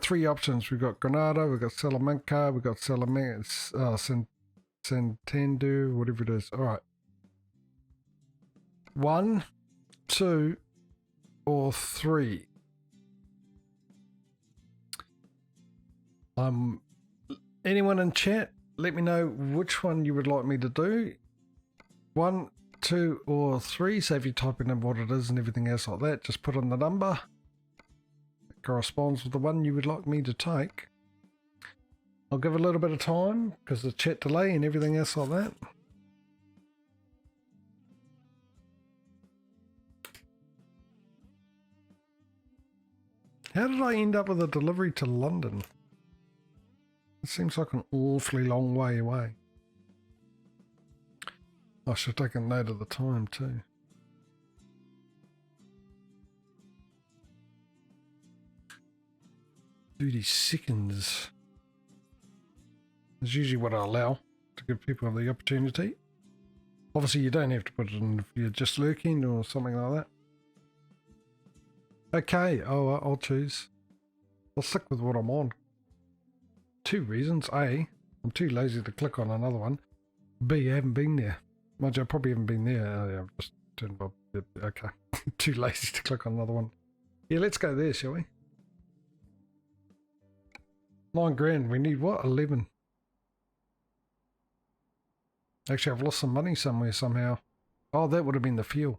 Three options. We've got Granada, we've got Salamanca, we've got Santander, whatever it is. All right. 1, 2, or 3. Anyone in chat, let me know which one you would like me to do. 1, 2, or 3. So if you type in what it is and everything else like that, just put in the number. It corresponds with the one you would like me to take. I'll give a little bit of time because of the chat delay and everything else like that. How did I end up with a delivery to London? It seems like an awfully long way away. I should take a note of the time too. $30 is usually what I allow to give people the opportunity. Obviously you don't have to put it in if you're just lurking or something like that. Okay, I'll choose. I'll stick with what I'm on. 2 reasons. A, I'm too lazy to click on another one. B, I haven't been there. Mind you, I probably haven't been there. Oh, yeah, I've just turned my... Okay. Too lazy to click on another one. Yeah, let's go there, shall we? $9,000. We need what? 11. Actually, I've lost some money somewhere somehow. Oh, that would have been the fuel.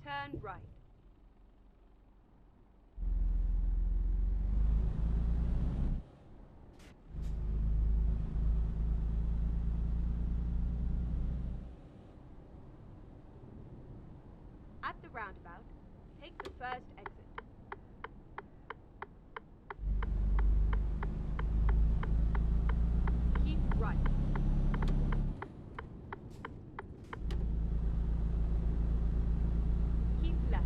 Turn right. At the roundabout, take the first exit. Keep right. Keep left.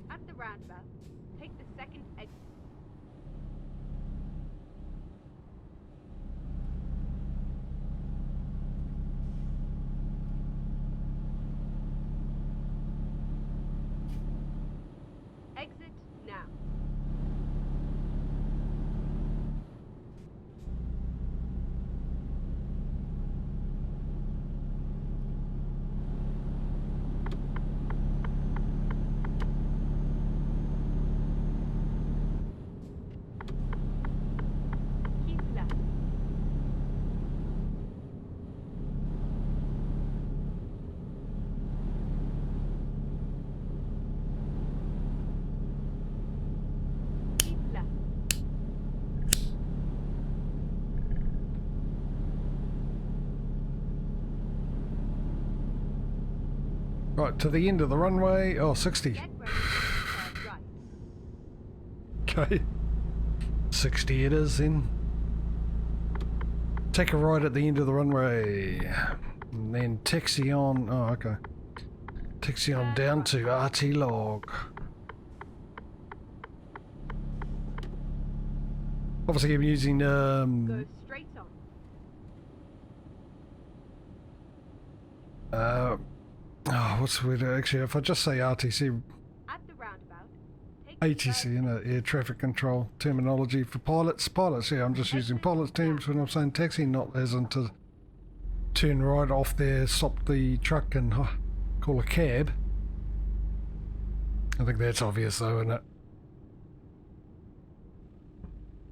At the roundabout, take the second exit. Exit now. Keep left. Keep left. Right, to the end of the runway. Oh, 60. Get ready to turn right. Okay. 60 it is then. Take a right at the end of the runway. And then taxi on. Oh, okay. Taxi on down to RT log. Obviously, I'm using. Go straight on. Oh, what's the word? Actually, if I just say RTC, At the roundabout, take the ATC, you know, air traffic control terminology for pilots. Pilots, yeah, I'm just using pilots terms when I'm saying taxi, not as in to turn right off there, stop the truck and call a cab. I think that's obvious though, isn't it?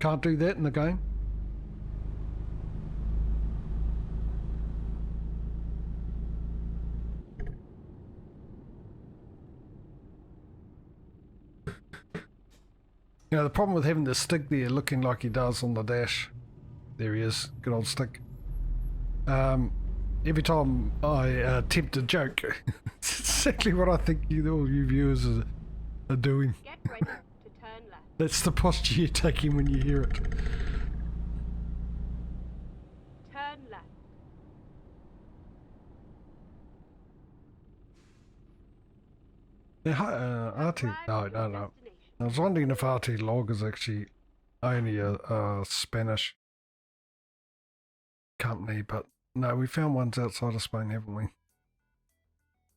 Can't do that in the game. You know, the problem with having the stick there looking like he does on the dash, there he is, good old stick. Every time I attempt a joke, it's exactly what I think all you viewers are doing. Get ready to turn left. That's the posture you're taking when you hear it. Turn left. Yeah, RT, Arrive no, at no, your no. destination. I was wondering if RT log is actually only a Spanish company, but no, we found ones outside of Spain, haven't we?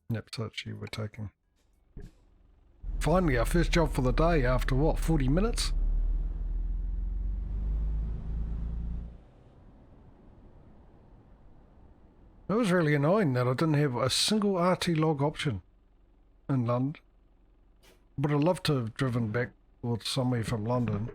Yep, so actually we're taking. Finally, our first job for the day after what, 40 minutes? It was really annoying that I didn't have a single RT log option in London. Would have loved to have driven back or somewhere from London.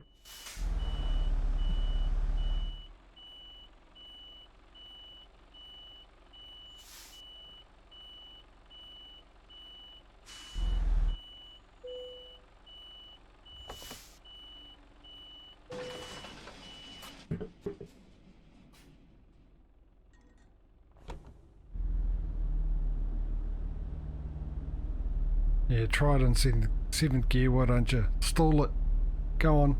Yeah, try it in seventh gear, why don't you? Stall it. Go on.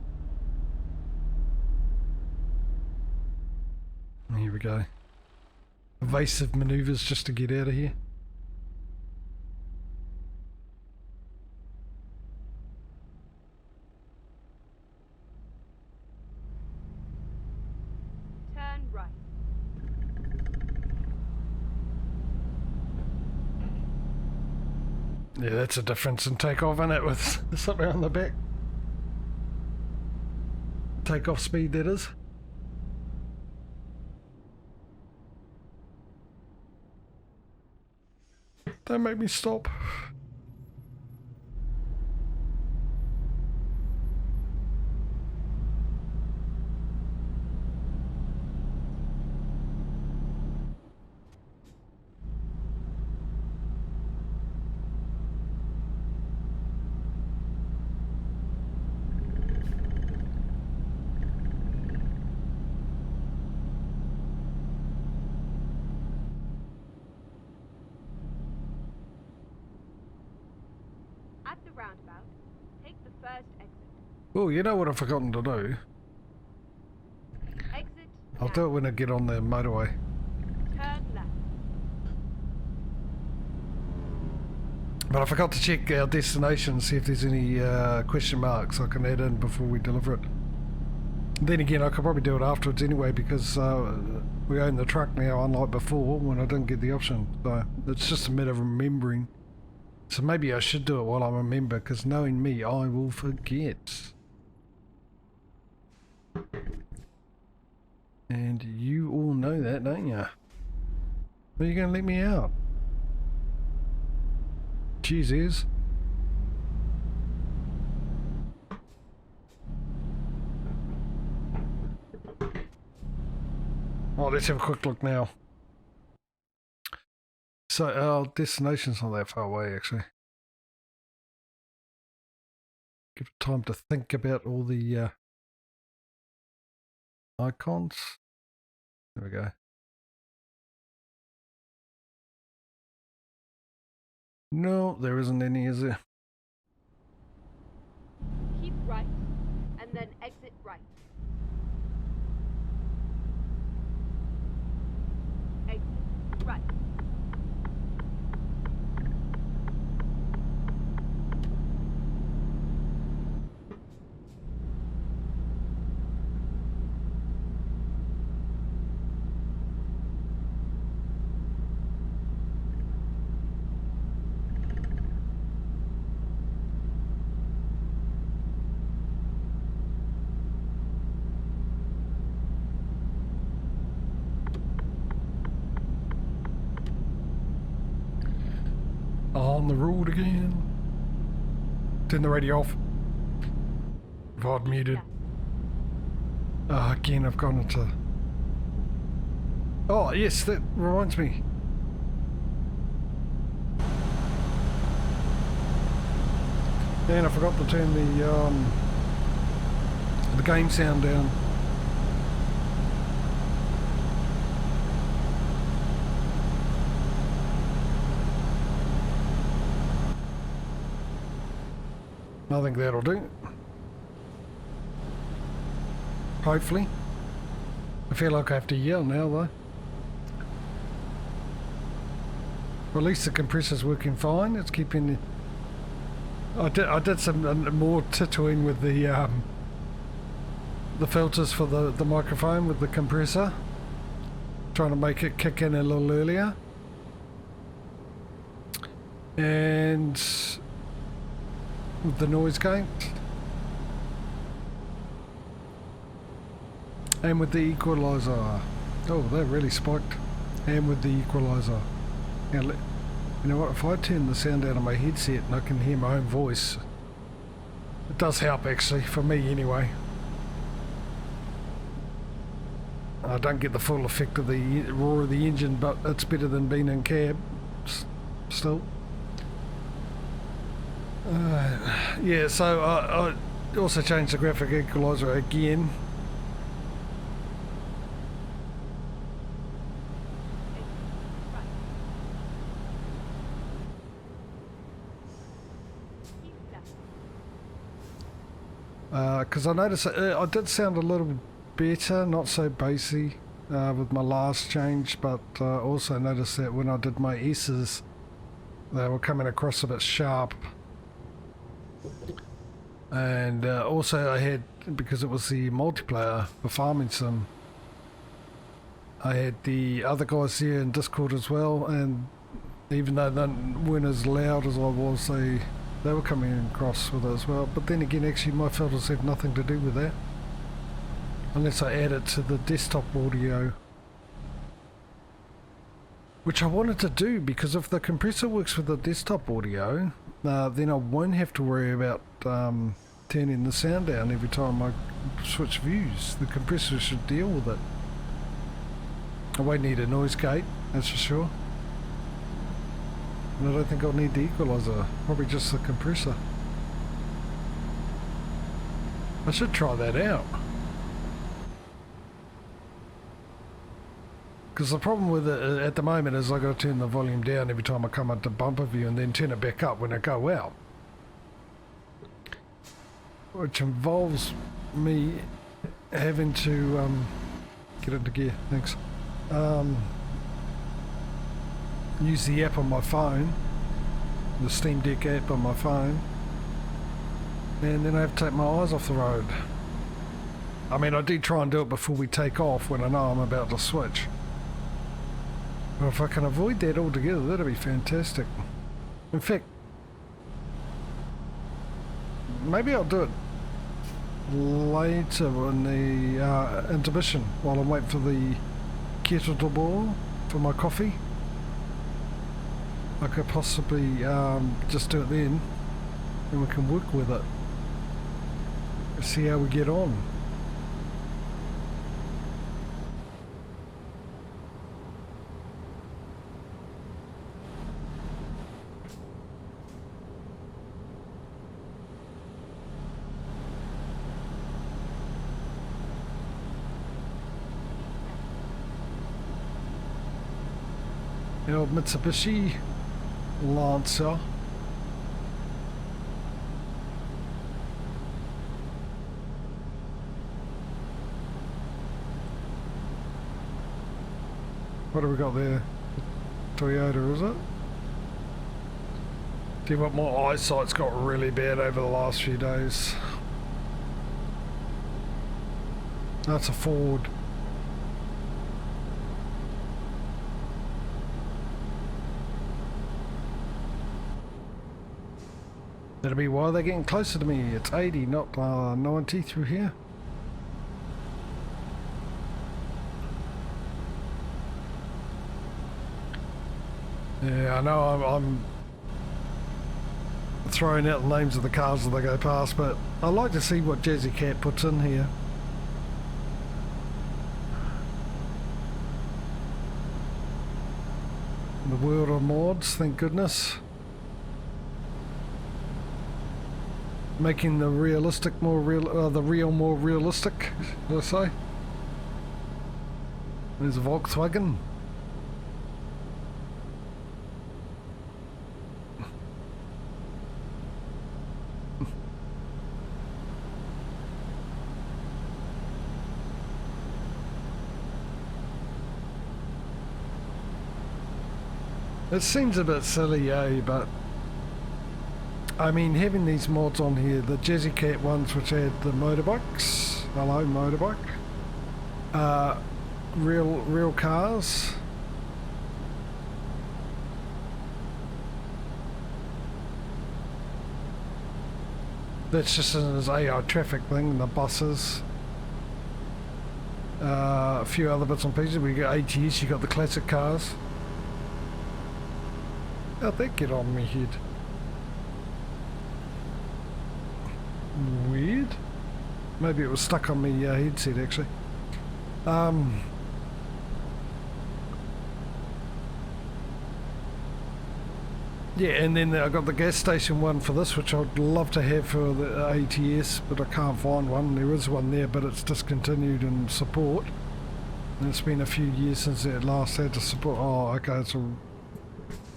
Here we go. Evasive maneuvers just to get out of here. Turn right. Yeah, that's a difference in takeoff, isn't it, with something on the back. Takeoff speed, that is. Don't make me stop. At the roundabout, take the first exit. Oh, you know what I've forgotten to do? Exit I'll now. do it when I get on the motorway. Turn left. But I forgot to check our destination, see if there's any question marks I can add in before we deliver it. Then again, I could probably do it afterwards anyway, because we own the truck now, unlike before when I didn't get the option. So it's just a matter of remembering. So maybe I should do it while I remember, because knowing me, I will forget. And you all know that, don't you? Are you going to let me out? Jesus. Oh, let's have a quick look now. So our destination's not that far away, actually. Give it time to think about all the icons. There we go. No, there isn't any, is there? Keep right, and then exit right. Exit right. On the road again. Turn the radio off. VOD muted. Again, I've gone into... Oh, yes, that reminds me. And I forgot to turn the game sound down. I think that'll do. Hopefully. I feel like I have to yell now though. Well, at least the compressor's working fine. It's keeping... I did some more tattooing with the filters for the microphone with the compressor. Trying to make it kick in a little earlier. And with the noise gate. And with the equalizer. Oh, that really spiked. And with the equalizer. Now, you know what, if I turn the sound out of my headset and I can hear my own voice, it does help actually, for me anyway. I don't get the full effect of the roar of the engine, but it's better than being in cab, still. Yeah, so I also changed the graphic equalizer again. Because I noticed I did sound a little better, not so bassy with my last change, but also noticed that when I did my S's, they were coming across a bit sharp. And also I had, because it was the multiplayer for Farming Sim, I had the other guys here in Discord as well, and even though they weren't as loud as I was, they were coming across with it as well. But then again, actually my filters have nothing to do with that, unless I add it to the desktop audio, which I wanted to do, because if the compressor works with the desktop audio, then I won't have to worry about turning the sound down every time I switch views. The compressor should deal with it. I won't need a noise gate, that's for sure. And I don't think I'll need the equalizer, probably just the compressor. I should try that out. Because the problem with it at the moment is I've got to turn the volume down every time I come up to bumper view and then turn it back up when I go out. Which involves me having to get into gear, thanks. Use the app on my phone, the Steam Deck app on my phone, and then I have to take my eyes off the road. I mean, I do try and do it before we take off when I know I'm about to switch. But if I can avoid that altogether, that'd be fantastic. In fact, maybe I'll do it later in the intermission while I'm waiting for the kettle to boil for my coffee. I could possibly just do it then, and we can work with it. See how we get on. The old Mitsubishi Lancer. What have we got there? Toyota, is it? Do you know what, my eyesight's got really bad over the last few days. That's a Ford. That'll be why they're getting closer to me. It's 80, not 90 through here. Yeah, I know I'm throwing out the names of the cars as they go past, but I like to see what Jazzy Cat puts in here. The world of mods, thank goodness. Making the realistic more real, the real more realistic, should I say. There's a Volkswagen. It seems a bit silly, but I mean, having these mods on here, the Jazzy Cat ones which had the motorbikes, hello motorbike, real cars, that's just in his AI traffic thing, the buses, a few other bits and pieces. We got ATS, you got the classic cars. How'd that get on me head? Weird. Maybe it was stuck on me headset actually. Yeah, and then I got the gas station one for this, which I'd love to have for the ATS, but I can't find one. There is one there, but it's discontinued in support. And it's been a few years since it last had to support. Oh, okay, so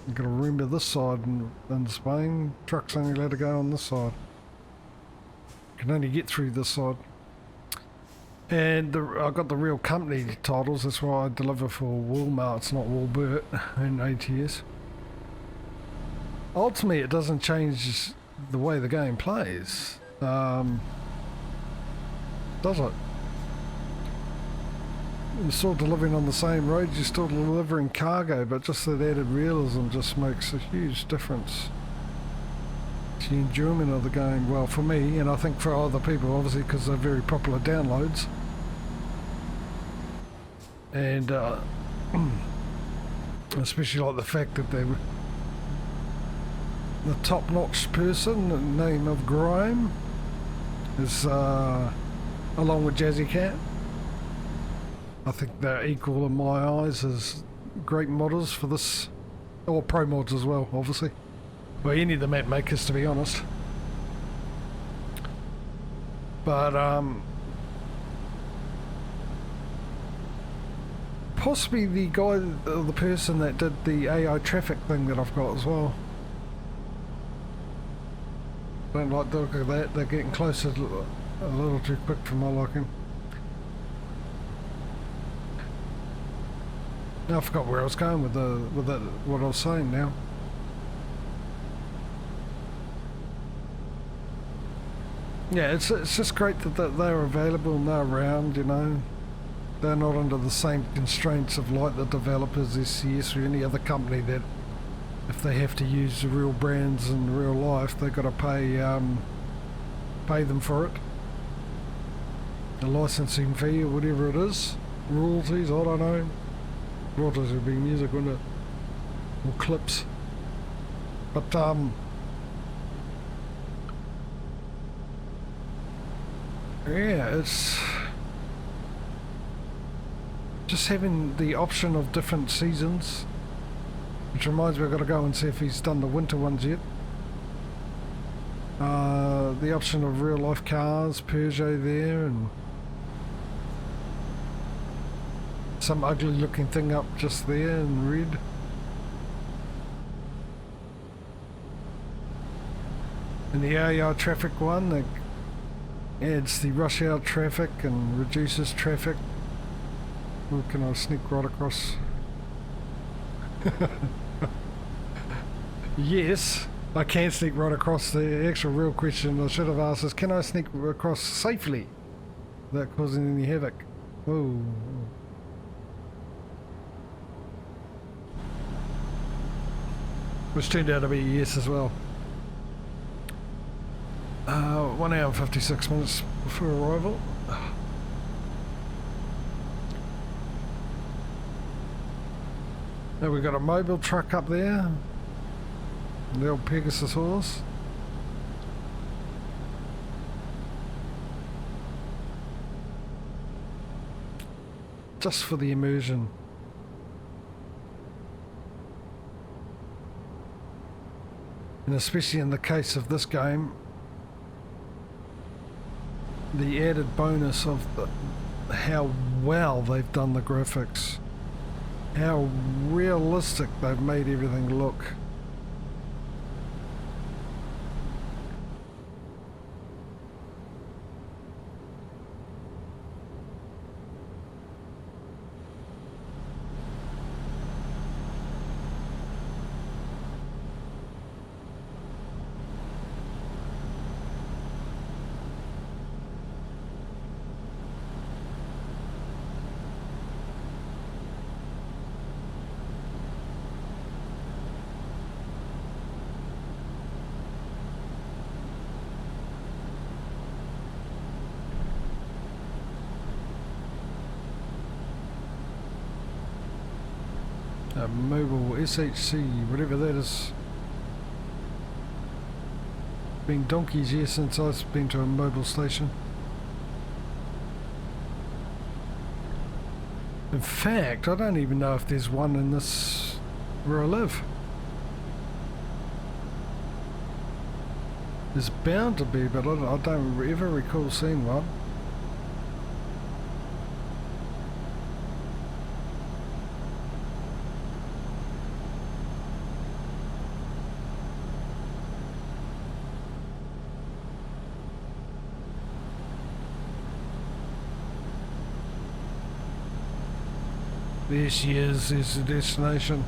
you've got to remember this side in Spain. Trucks only allowed to go on this side. Can only get through this side. And I got the real company titles. That's why I deliver for Walmart. It's not Walbert and ATS. Ultimately, it doesn't change the way the game plays, does it? You're still delivering on the same roads, you're still delivering cargo, but just that added realism just makes a huge difference to the enjoyment of the game. Well, for me, and I think for other people, obviously, because they're very popular downloads. And especially like the fact that they were the top-notch person, the name of Grime, is along with Jazzy Cat. I think they're equal in my eyes as great modders for this, or pro mods as well, obviously. Well, any of the map makers, to be honest. But possibly the guy, the person that did the AI traffic thing that I've got as well. Don't like the look of that. They're getting closer a little too quick for my liking. Now I forgot where I was going with what I was saying now. Yeah, it's just great that they're available and they're around, you know. They're not under the same constraints of like the developers, SCS, or any other company that if they have to use the real brands in real life, they've got to pay them for it. A licensing fee or whatever it is. Royalties, I don't know. Royalties would be music, wouldn't it? Or clips. But yeah, it's just having the option of different seasons. Which reminds me, I've got to go and see if he's done the winter ones yet. The option of real life cars, Peugeot there, and some ugly looking thing up just there in red. And the AI traffic one that adds the rush hour traffic and reduces traffic. Or can I sneak right across? Yes, I can sneak right across. The actual real question I should have asked is, can I sneak across safely without causing any havoc? Whoa. Which turned out to be a yes as well. 1 hour and 56 minutes before arrival. Now we've got a mobile truck up there. The old Pegasus horse. just for the immersion. And especially in the case of this game, the added bonus of how well they've done the graphics, how realistic they've made everything look. Mobile SHC, whatever that is. Been donkeys years since I've been to a mobile station. In fact, I don't even know if there's one in this where I live. There's bound to be, but I don't ever recall seeing one. There she is, there's the destination.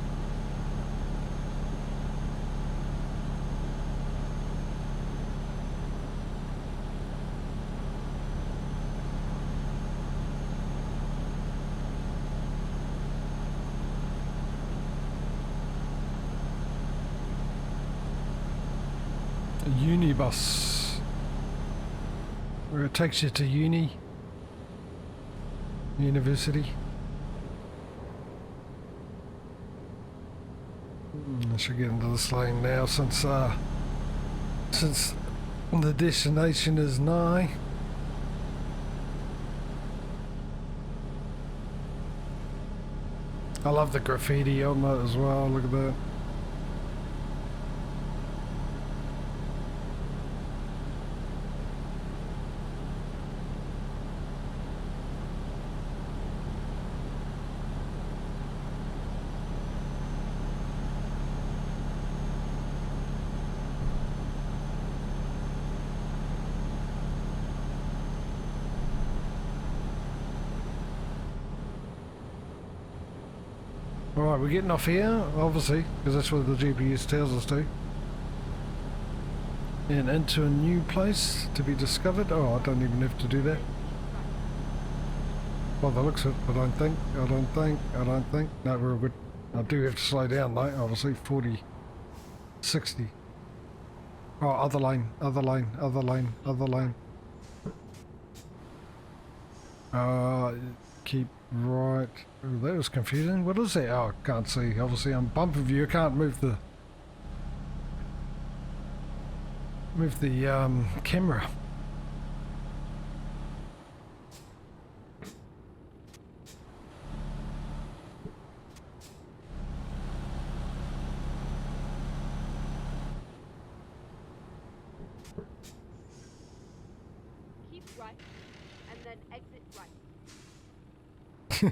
A unibus, where it takes you to university. I should get into this lane now since the destination is nigh. I love the graffiti on that as well, look at that. Alright, we're getting off here, obviously, because that's what the GPS tells us to. And into a new place to be discovered. Oh, I don't even have to do that. By the looks of it, I don't think. No, we're all good. I do have to slow down though, obviously, 40, 60. Oh, other lane. Keep right. Oh, that was confusing. What is that? Oh, I can't see. Obviously, on bumper view, I can't move the camera. Keep right, and then exit right.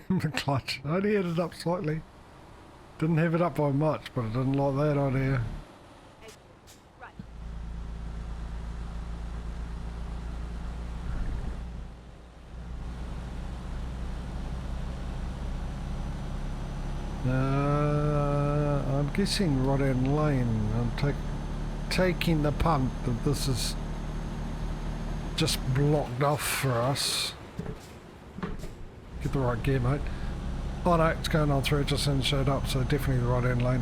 The clutch. I only had it up slightly. Didn't have it up by much, but I didn't like that idea. Exit right. I'm guessing right in lane. I'm taking the punt that this is just blocked off for us. Get the right gear, mate. Oh no, it's going on through, it just hasn't showed up, so definitely the right hand lane.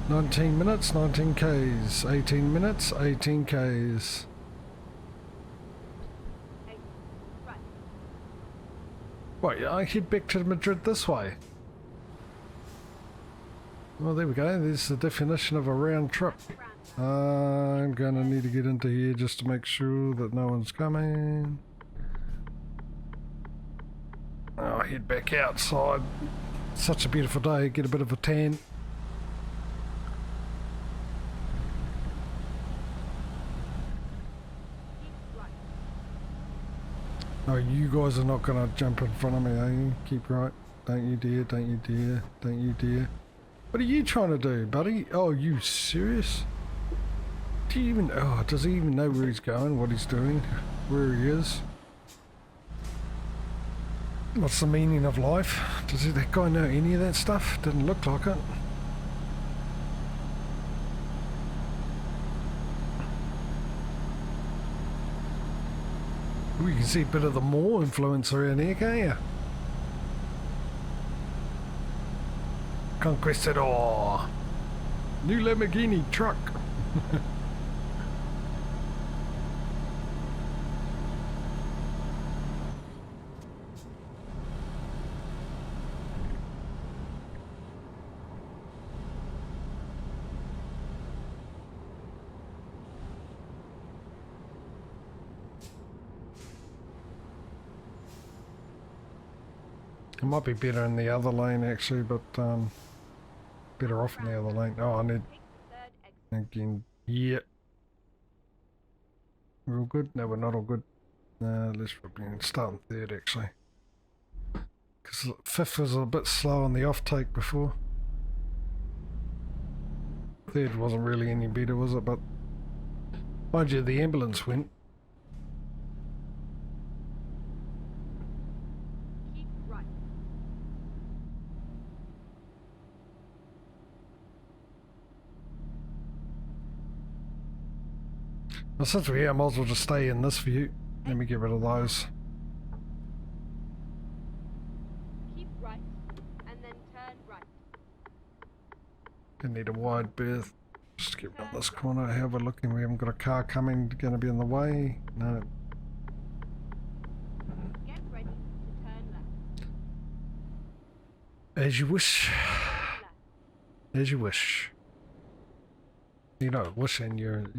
Right. 19 minutes, 19 Ks. 18 minutes, 18 Ks. Exit right. Wait, I head back to Madrid this way. Well, there we go. There's the definition of a round trip. Round I'm gonna need to get into here just to make sure that no one's coming. I'll head back outside. Such a beautiful day, get a bit of a tan. Keep right. Oh, you guys are not gonna jump in front of me, are you? Keep right. Don't you dare, don't you dare, don't you dare. What are you trying to do, buddy? Oh, you serious? Do you even, oh, does he even know where he's going, what he's doing, where he is? What's the meaning of life? Does that guy know any of that stuff? Didn't look like it. Ooh, you can see a bit of the Moore influence around here, can't you? Conquistador. New Lamborghini truck. It might be better in the other lane actually, but better off in the other lane. Oh, I need Take the third exit. again. Yeah. We're all good? No, we're not all good. Let's probably start in third actually. Because fifth was a bit slow on the off-take before. Third wasn't really any better, was it? But mind you, the ambulance went. Keep right. Well, since we're here, I might as well just stay in this view. Let me get rid of those. Keep right. And then turn right. Gonna need a wide berth. Just get around this corner. How we're looking, we haven't got a car coming, gonna be in the way. No. Get ready to turn left. As you wish. Left. As you wish. You know, wishing you're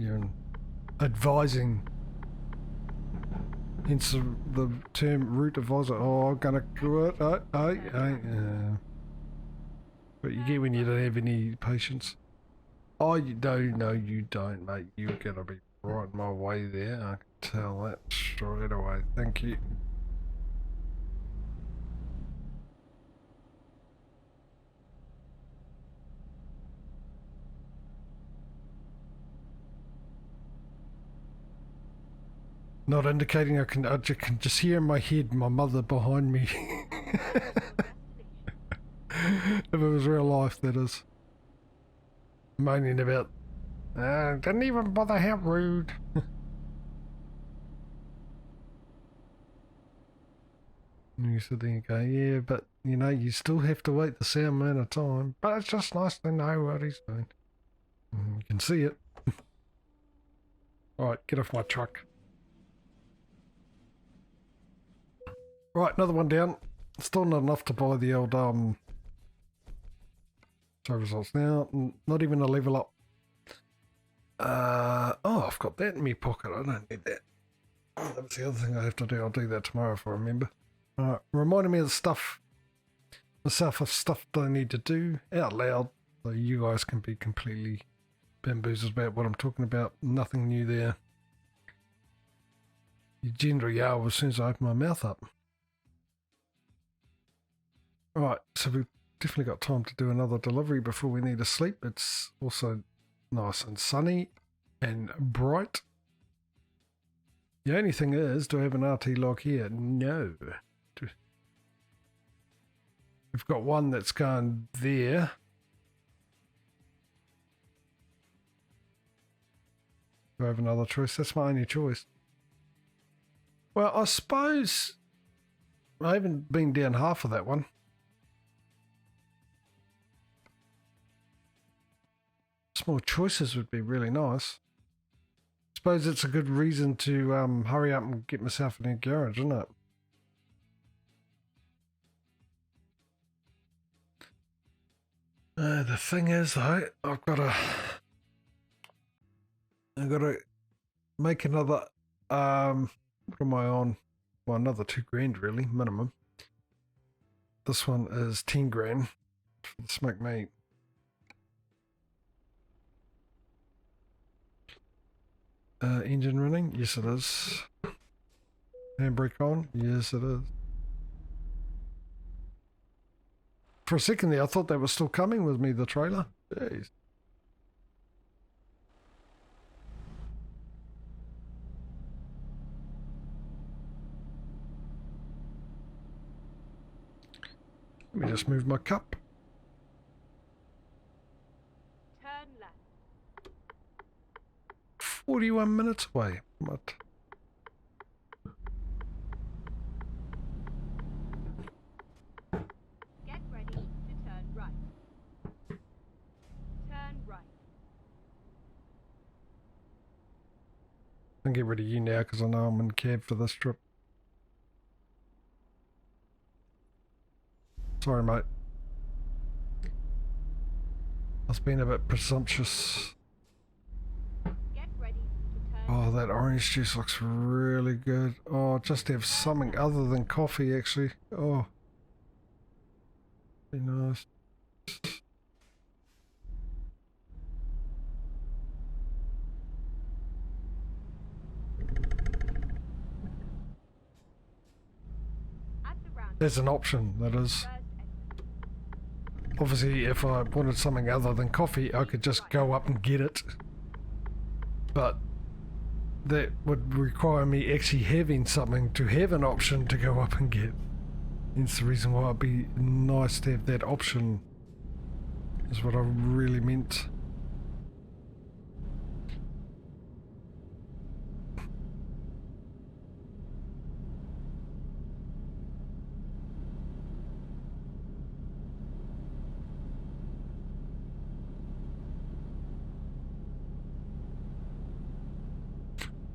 advising. Hence the term route advisor. Oh, I'm gonna do it. But you get when you don't have any patience. Oh, you don't. No, you don't, mate. You're gonna be right in my way there. I can tell that straight away. Thank you. Not indicating I can just hear in my head my mother behind me. If it was real life, that is. Moaning about, didn't even bother, how rude. And you sit there and go, yeah, but you know, you still have to wait the same amount of time. But it's just nice to know what he's doing. And you can see it. Alright, get off my truck. Right, another one down. Still not enough to buy the old show results now. Not even a level up. Oh, I've got that in my pocket. I don't need that. Oh, that was the other thing I have to do. I'll do that tomorrow if I remember. Alright, reminding me of the stuff myself of stuff that I need to do out loud so you guys can be completely bamboozled about what I'm talking about. Nothing new there. You generally are as soon as I open my mouth up. Right, so we've definitely got time to do another delivery before we need to sleep. It's also nice and sunny and bright. The only thing is, do I have an RT log here? No. We've got one that's gone there. Do I have another choice? That's my only choice. Well, I suppose I haven't been down half of that one. Some more choices would be really nice. Suppose it's a good reason to hurry up and get myself in a garage, isn't it? The thing is, though, I've got to I gotta make another, what am I on? Well, another 2 grand really, minimum. This one is 10 grand for the smoked meat. Engine running? Yes it is. Handbrake on? Yes it is. For a second there, I thought that was still coming with me, the trailer. Jeez. Let me just move my cup. Turn left. 41 minutes away. What? Get ready to turn right. Turn right. I'll get rid of you now because I know I'm in cab for this trip. Sorry, mate. I was being a bit presumptuous. Get ready to turn Oh, that orange juice looks really good. Oh, just have something other than coffee, actually. Oh, be nice. at the roundabout. There's an option, that is. First exit. Obviously, if I wanted something other than coffee, I could just go up and get it. But that would require me actually having something to have an option to go up and get. Hence the reason why it'd be nice to have that option, is what I really meant.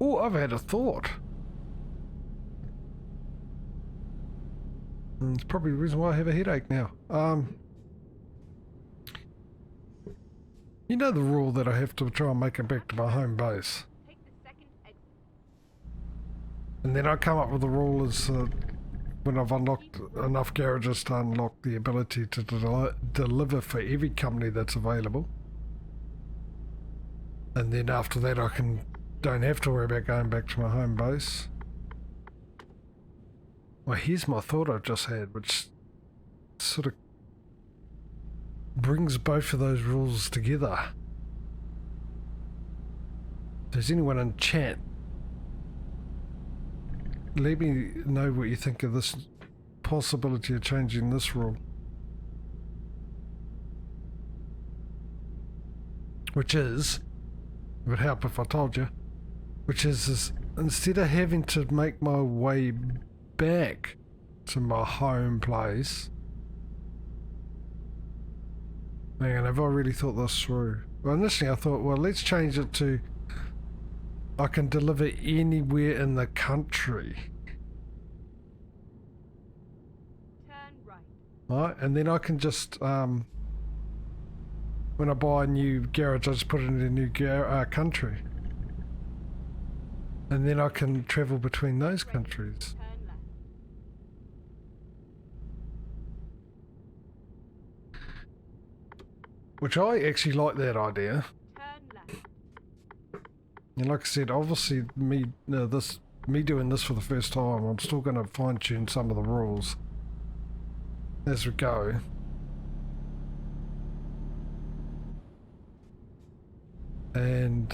Oh, I've had a thought. And it's probably the reason why I have a headache now. You know the rule that I have to try and make it back to my home base. Take the second exit. And then I come up with the rule is when I've unlocked enough garages to unlock the ability to deliver for every company that's available. And then after that I don't have to worry about going back to my home base. Well, here's my thought I've just had, which sort of brings both of those rules together. If there's anyone in chat, let me know what you think of this possibility of changing this rule. Which is, it would help if I told you, which is instead of having to make my way back to my home place. Hang on, have I really thought this through? Well, initially I thought, well, let's change it to I can deliver anywhere in the country. Turn right. Right, and then I can just, when I buy a new garage, I just put it in a new country. And then I can travel between those countries. Turn left. Which I actually like that idea. Turn left. And like I said, obviously me doing this for the first time, I'm still going to fine tune some of the rules as we go. And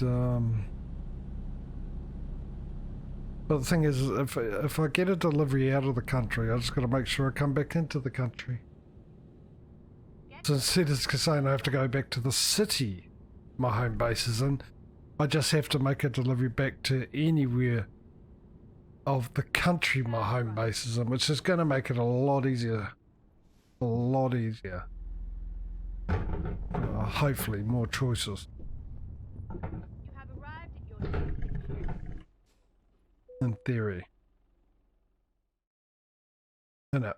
but the thing is, if I get a delivery out of the country, I just got to make sure I come back into the country. So instead of saying I have to go back to the city my home base is in, I just have to make a delivery back to anywhere of the country my home base is in, which is going to make it a lot easier. A lot easier. Hopefully more choices. You have arrived at your destination. In theory. I know.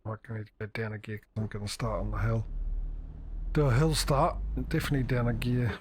Might need to go down a gear because I'm going to start on the hill. Do a hill start, definitely down a gear.